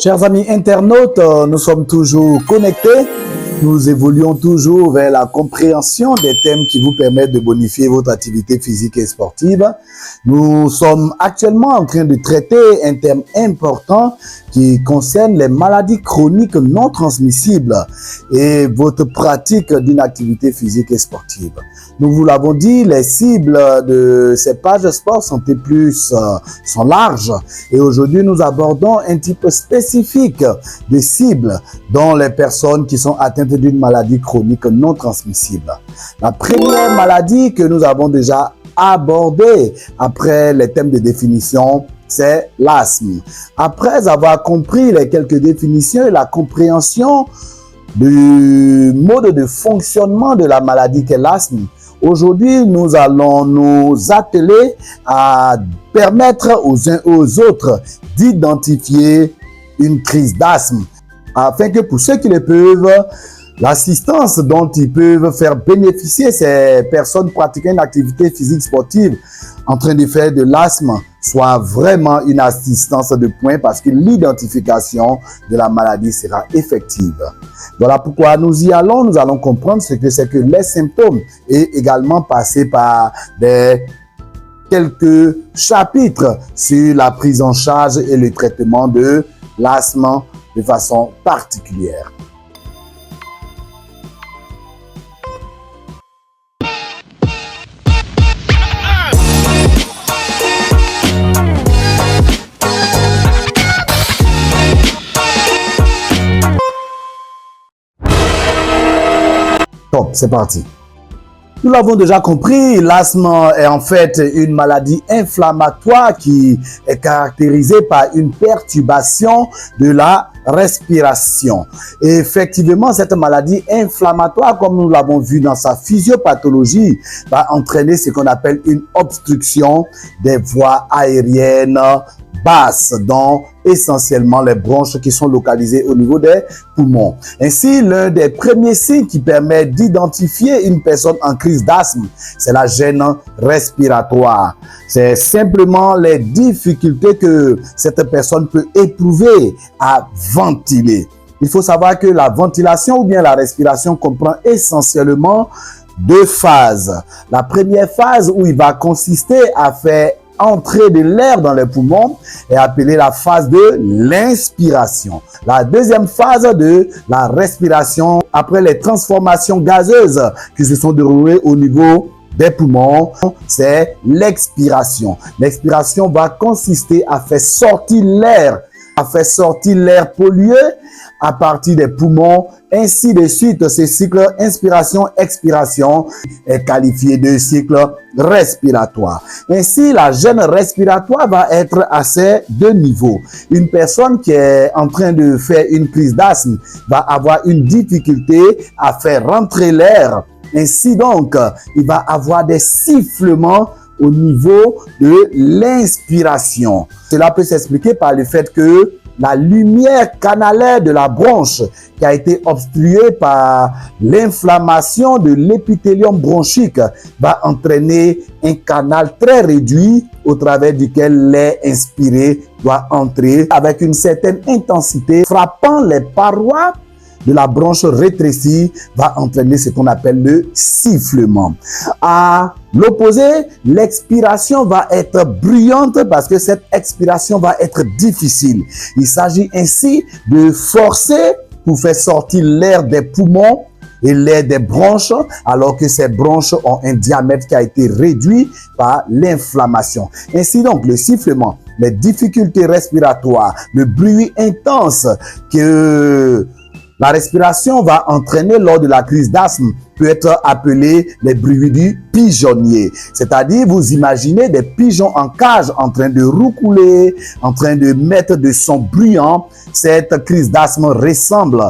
Chers amis internautes, nous sommes toujours connectés. Nous évoluons toujours vers la compréhension des thèmes qui vous permettent de bonifier votre activité physique et sportive. Nous sommes actuellement en train de traiter un thème important qui concerne les maladies chroniques non transmissibles et votre pratique d'une activité physique et sportive. Nous vous l'avons dit, les cibles de ces pages sport santé plus sont larges et aujourd'hui nous abordons un type spécifique de cibles dont les personnes qui sont atteintes d'une maladie chronique non transmissible. La première maladie que nous avons déjà abordée après les thèmes de définition, c'est l'asthme. Après avoir compris les quelques définitions et la compréhension du mode de fonctionnement de la maladie qu'est l'asthme, aujourd'hui, nous allons nous atteler à permettre aux uns et aux autres d'identifier une crise d'asthme afin que pour ceux qui le peuvent, l'assistance dont ils peuvent faire bénéficier ces personnes pratiquant une activité physique sportive en train de faire de l'asthme soit vraiment une assistance de pointe parce que l'identification de la maladie sera effective. Voilà pourquoi nous y allons, nous allons comprendre ce que c'est que les symptômes et également passer par quelques chapitres sur la prise en charge et le traitement de l'asthme de façon particulière. Top, c'est parti. Nous l'avons déjà compris, l'asthme est en fait une maladie inflammatoire qui est caractérisée par une perturbation de la respiration. Et effectivement, cette maladie inflammatoire, comme nous l'avons vu dans sa physiopathologie, va entraîner ce qu'on appelle une obstruction des voies aériennes basses, dont essentiellement les bronches qui sont localisées au niveau des poumons. Ainsi, l'un des premiers signes qui permet d'identifier une personne en crise d'asthme, c'est la gêne respiratoire. C'est simplement les difficultés que cette personne peut éprouver à ventiler. Il faut savoir que la ventilation ou bien la respiration comprend essentiellement deux phases. La première phase où il va consister à faire entrer de l'air dans les poumons est appelée la phase de l'inspiration. La deuxième phase de la respiration, après les transformations gazeuses qui se sont déroulées au niveau des poumons, c'est l'expiration. L'expiration va consister à faire sortir l'air pollué à partir des poumons, ainsi de suite. Ce cycle inspiration-expiration est qualifié de cycle respiratoire. Ainsi, la gêne respiratoire va être à ces deux niveaux. Une personne qui est en train de faire une crise d'asthme va avoir une difficulté à faire rentrer l'air. Ainsi donc, il va avoir des sifflements au niveau de l'inspiration. Cela peut s'expliquer par le fait que la lumière canalaire de la bronche qui a été obstruée par l'inflammation de l'épithélium bronchique va entraîner un canal très réduit au travers duquel l'air inspiré doit entrer avec une certaine intensité, frappant les parois de la bronche rétrécie, va entraîner ce qu'on appelle le sifflement. À l'opposé, l'expiration va être bruyante parce que cette expiration va être difficile. Il s'agit ainsi de forcer pour faire sortir l'air des poumons et l'air des bronches, alors que ces bronches ont un diamètre qui a été réduit par l'inflammation. Ainsi donc, le sifflement, les difficultés respiratoires, le bruit intense que la respiration va entraîner lors de la crise d'asthme peut être appelé les bruits du pigeonnier. C'est-à-dire, vous imaginez des pigeons en cage en train de roucouler, en train de mettre de sons bruyants. Cette crise d'asthme ressemble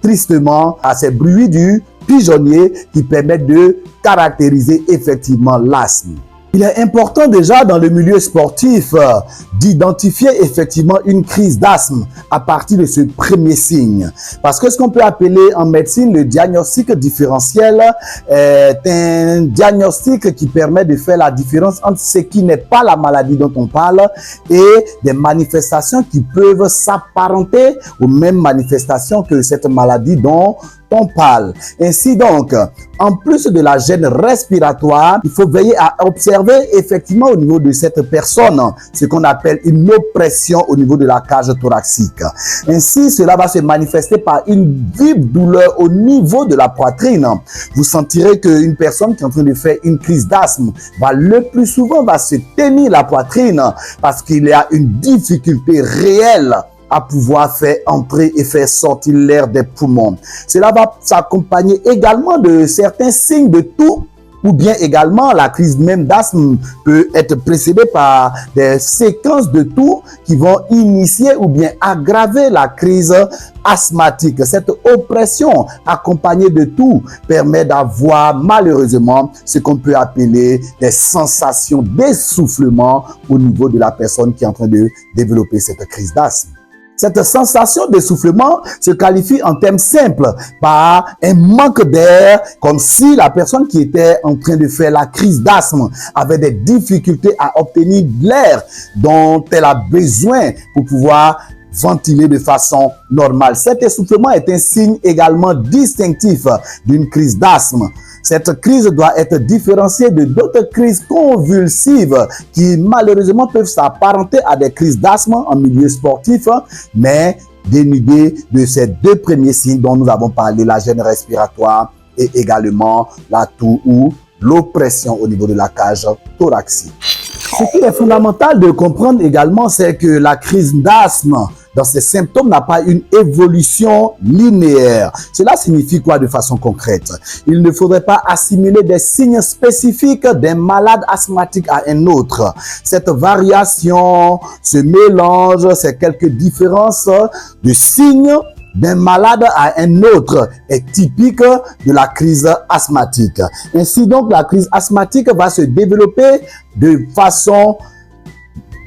tristement à ces bruits du pigeonnier qui permettent de caractériser effectivement l'asthme. Il est important déjà dans le milieu sportif d'identifier effectivement une crise d'asthme à partir de ce premier signe. Parce que ce qu'on peut appeler en médecine le diagnostic différentiel est un diagnostic qui permet de faire la différence entre ce qui n'est pas la maladie dont on parle et des manifestations qui peuvent s'apparenter aux mêmes manifestations que cette maladie dont on parle. Ainsi donc, en plus de la gêne respiratoire, il faut veiller à observer effectivement au niveau de cette personne ce qu'on appelle une oppression au niveau de la cage thoracique. Ainsi, cela va se manifester par une vive douleur au niveau de la poitrine. Vous sentirez qu'une personne qui est en train de faire une crise d'asthme va le plus souvent se tenir la poitrine parce qu'il y a une difficulté réelle à pouvoir faire entrer et faire sortir l'air des poumons. Cela va s'accompagner également de certains signes de toux, ou bien également la crise même d'asthme peut être précédée par des séquences de toux qui vont initier ou bien aggraver la crise asthmatique. Cette oppression accompagnée de toux permet d'avoir malheureusement ce qu'on peut appeler des sensations d'essoufflement au niveau de la personne qui est en train de développer cette crise d'asthme. Cette sensation d'essoufflement se qualifie en termes simples par un manque d'air, comme si la personne qui était en train de faire la crise d'asthme avait des difficultés à obtenir l'air dont elle a besoin pour pouvoir ventiler de façon normale. Cet essoufflement est un signe également distinctif d'une crise d'asthme. Cette crise doit être différenciée de d'autres crises convulsives qui malheureusement peuvent s'apparenter à des crises d'asthme en milieu sportif, mais dénudées de ces deux premiers signes dont nous avons parlé, la gêne respiratoire et également la toux ou l'oppression au niveau de la cage thoracique. Ce qui est fondamental de comprendre également, c'est que la crise d'asthme dans ces symptômes n'a pas une évolution linéaire. Cela signifie quoi de façon concrète? Il ne faudrait pas assimiler des signes spécifiques d'un malade asthmatique à un autre. Cette variation, ce mélange, ces quelques différences de signes d'un malade à un autre est typique de la crise asthmatique. Ainsi donc, la crise asthmatique va se développer de façon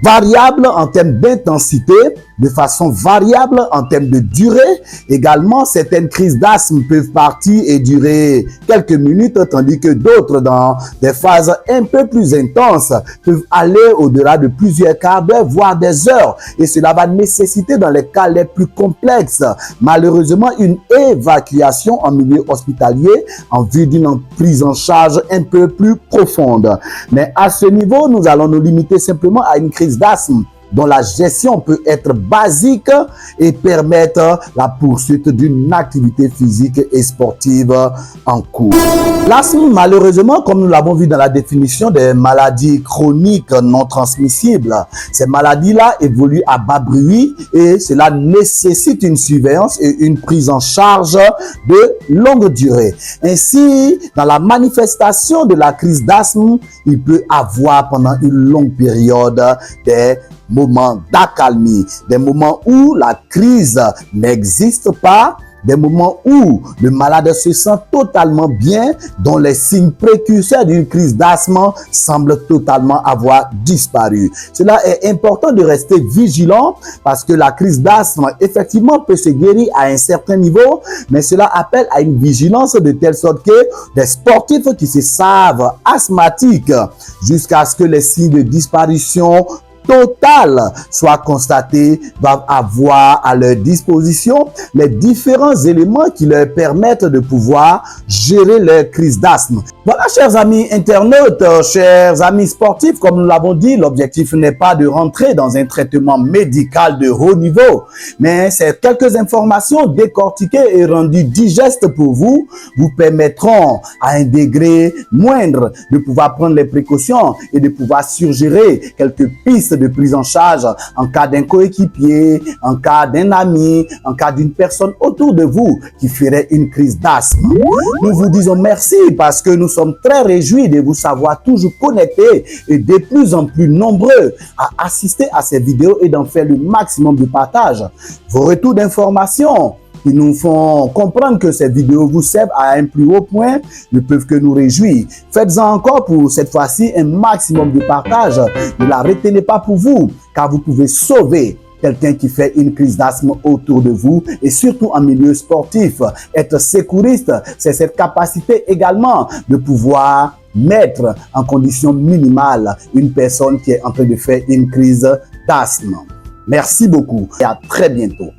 variable en termes d'intensité, de façon variable en termes de durée. Également, certaines crises d'asthme peuvent partir et durer quelques minutes, tandis que d'autres, dans des phases un peu plus intenses, peuvent aller au-delà de plusieurs quarts d'heure, voire des heures. Et cela va nécessiter, dans les cas les plus complexes, malheureusement, une évacuation en milieu hospitalier en vue d'une prise en charge un peu plus profonde. Mais à ce niveau, nous allons nous limiter simplement à une crise d'asthme dont la gestion peut être basique et permettre la poursuite d'une activité physique et sportive en cours. L'asthme, malheureusement, comme nous l'avons vu dans la définition des maladies chroniques non transmissibles, ces maladies-là évoluent à bas bruit et cela nécessite une surveillance et une prise en charge de longue durée. Ainsi, dans la manifestation de la crise d'asthme, il peut avoir pendant une longue période des moments d'accalmie, des moments où la crise n'existe pas, des moments où le malade se sent totalement bien, dont les signes précurseurs d'une crise d'asthme semblent totalement avoir disparu. Cela est important de rester vigilant parce que la crise d'asthme, effectivement, peut se guérir à un certain niveau, mais cela appelle à une vigilance de telle sorte que des sportifs qui se savent asthmatiques jusqu'à ce que les signes de disparition totale soit constaté, doivent avoir à leur disposition les différents éléments qui leur permettent de pouvoir gérer leur crise d'asthme. Voilà, chers amis internautes, chers amis sportifs, comme nous l'avons dit, l'objectif n'est pas de rentrer dans un traitement médical de haut niveau, mais c'est quelques informations décortiquées et rendues digestes pour vous, vous permettront à un degré moindre de pouvoir prendre les précautions et de pouvoir surgérer quelques pistes de prise en charge en cas d'un coéquipier, en cas d'un ami, en cas d'une personne autour de vous qui ferait une crise d'asthme. Nous vous disons merci parce que nous sommes très réjouis de vous savoir toujours connectés et de plus en plus nombreux à assister à ces vidéos et d'en faire le maximum de partage. Vos retours d'informations qui nous font comprendre que ces vidéos vous servent à un plus haut point, ne peuvent que nous réjouir. Faites-en encore pour cette fois-ci un maximum de partage. Ne la retenez pas pour vous, car vous pouvez sauver quelqu'un qui fait une crise d'asthme autour de vous et surtout en milieu sportif. Être secouriste, c'est cette capacité également de pouvoir mettre en condition minimale une personne qui est en train de faire une crise d'asthme. Merci beaucoup et à très bientôt.